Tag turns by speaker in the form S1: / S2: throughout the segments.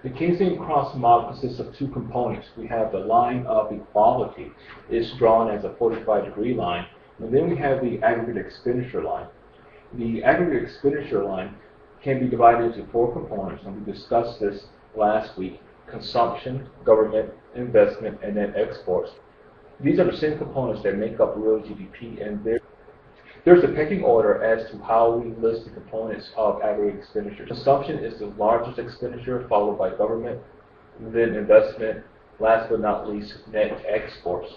S1: The Keynesian cross model consists of two components. We have the line of equality. It's drawn as a 45-degree line. And then we have the aggregate expenditure line. The aggregate expenditure line can be divided into four components, and we discussed this last week: consumption, government, investment, and then exports. These are the same components that make up real GDP, and there's a pecking order as to how we list the components of aggregate expenditure. Consumption is the largest expenditure, followed by government, then investment, last but not least, net exports.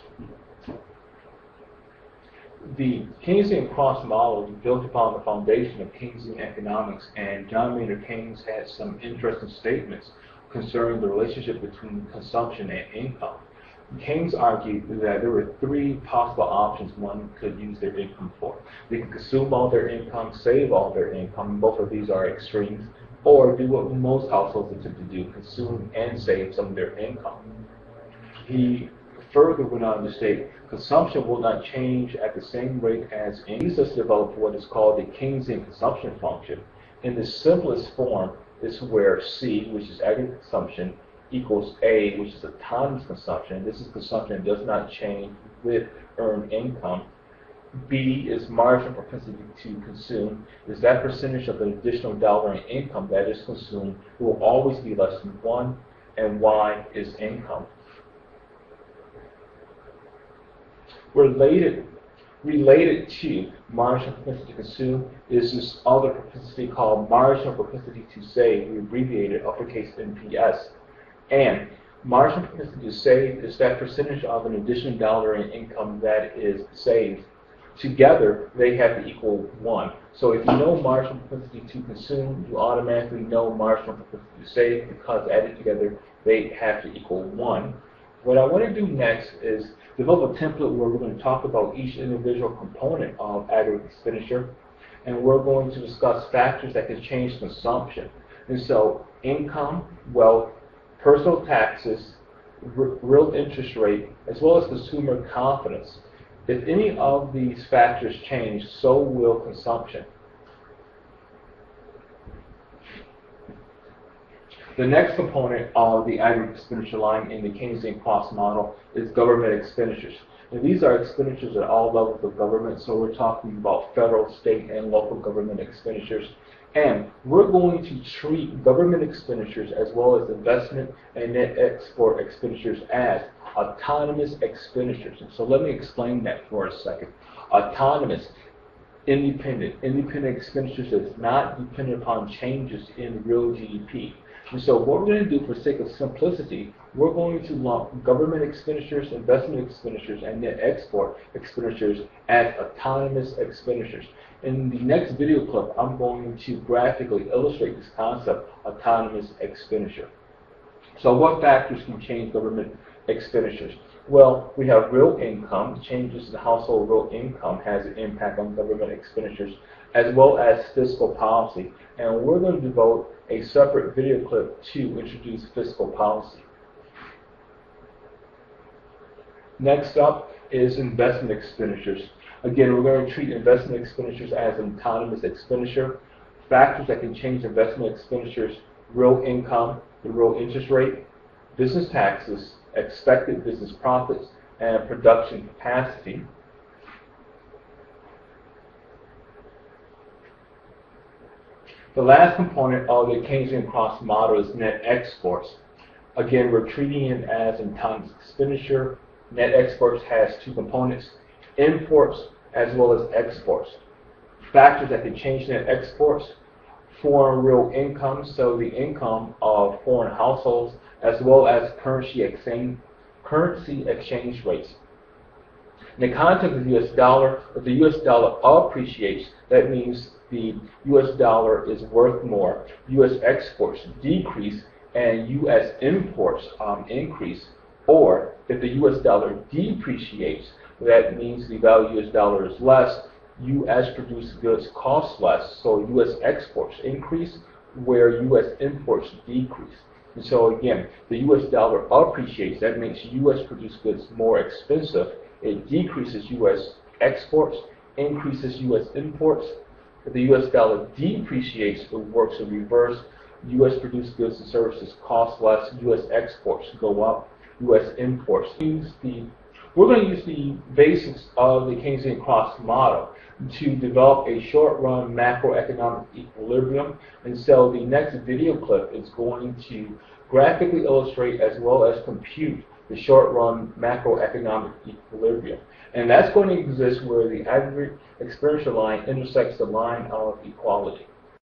S1: The Keynesian cross model is built upon the foundation of Keynesian economics, and John Maynard Keynes had some interesting statements concerning the relationship between consumption and income. Keynes argued that there were three possible options one could use their income for. They could consume all their income, save all their income. Both of these are extremes. Or do what most households attempt to do: consume and save some of their income. He further went on to state, consumption will not change at the same rate as income. He leads us to develop what is called the Keynesian consumption function. In the simplest form, is where C, which is aggregate consumption, equals A, which is autonomous consumption. This is consumption that does not change with earned income. B is marginal propensity to consume. Is that percentage of an additional dollar in income that is consumed will always be less than 1, and Y is income. Related to marginal propensity to consume is this other propensity called marginal propensity to save. We abbreviate it uppercase MPS. And marginal propensity to save is that percentage of an additional dollar in income that is saved. Together, they have to equal 1. So if you know marginal propensity to consume, you automatically know marginal propensity to save, because added together, they have to equal 1. What I want to do next is develop a template where we're going to talk about each individual component of aggregate expenditure, and we're going to discuss factors that can change consumption. And so income, wealth, personal taxes, real interest rate, as well as consumer confidence. If any of these factors change, so will consumption. The next component of the aggregate expenditure line in the Keynesian cross model is government expenditures. And these are expenditures at all levels of government, so we're talking about federal, state, and local government expenditures. And we're going to treat government expenditures as well as investment and net export expenditures as autonomous expenditures. And so let me explain that for a second. Autonomous, independent expenditures that is not dependent upon changes in real GDP. And so what we're going to do, for sake of simplicity, we're going to lump government expenditures, investment expenditures, and net export expenditures as autonomous expenditures. In the next video clip, I'm going to graphically illustrate this concept, autonomous expenditure. So what factors can change government expenditures? Well, we have real income. Changes in household real income has an impact on government expenditures, as well as fiscal policy. And we're going to devote a separate video clip to introduce fiscal policy. Next up is investment expenditures. Again, we're going to treat investment expenditures as an autonomous expenditure. Factors that can change investment expenditures: real income, the real interest rate, business taxes, expected business profits, and production capacity. The last component of the Keynesian cross model is net exports. Again, we're treating it as an autonomous expenditure. Net exports has two components: imports as well as exports. Factors that can change net exports: foreign real income, so the income of foreign households, as well as currency exchange rates. In the context of the US dollar, if the US dollar appreciates, that means the US dollar is worth more. US exports decrease and US imports increase. Or if the US dollar depreciates, that means the value of the US dollar is less. US produced goods cost less, so US exports increase where US imports decrease. And so again, the US dollar appreciates, that makes US produced goods more expensive. It decreases US exports, increases US imports. If the US dollar depreciates, it works in reverse. U.S. produced goods and services cost less, U.S. exports go up, U.S. imports. We're going to use the basics of the Keynesian cross model to develop a short-run macroeconomic equilibrium. And so the next video clip is going to graphically illustrate as well as compute the short-run macroeconomic equilibrium. And that's going to exist where the aggregate exponential line intersects the line of equality.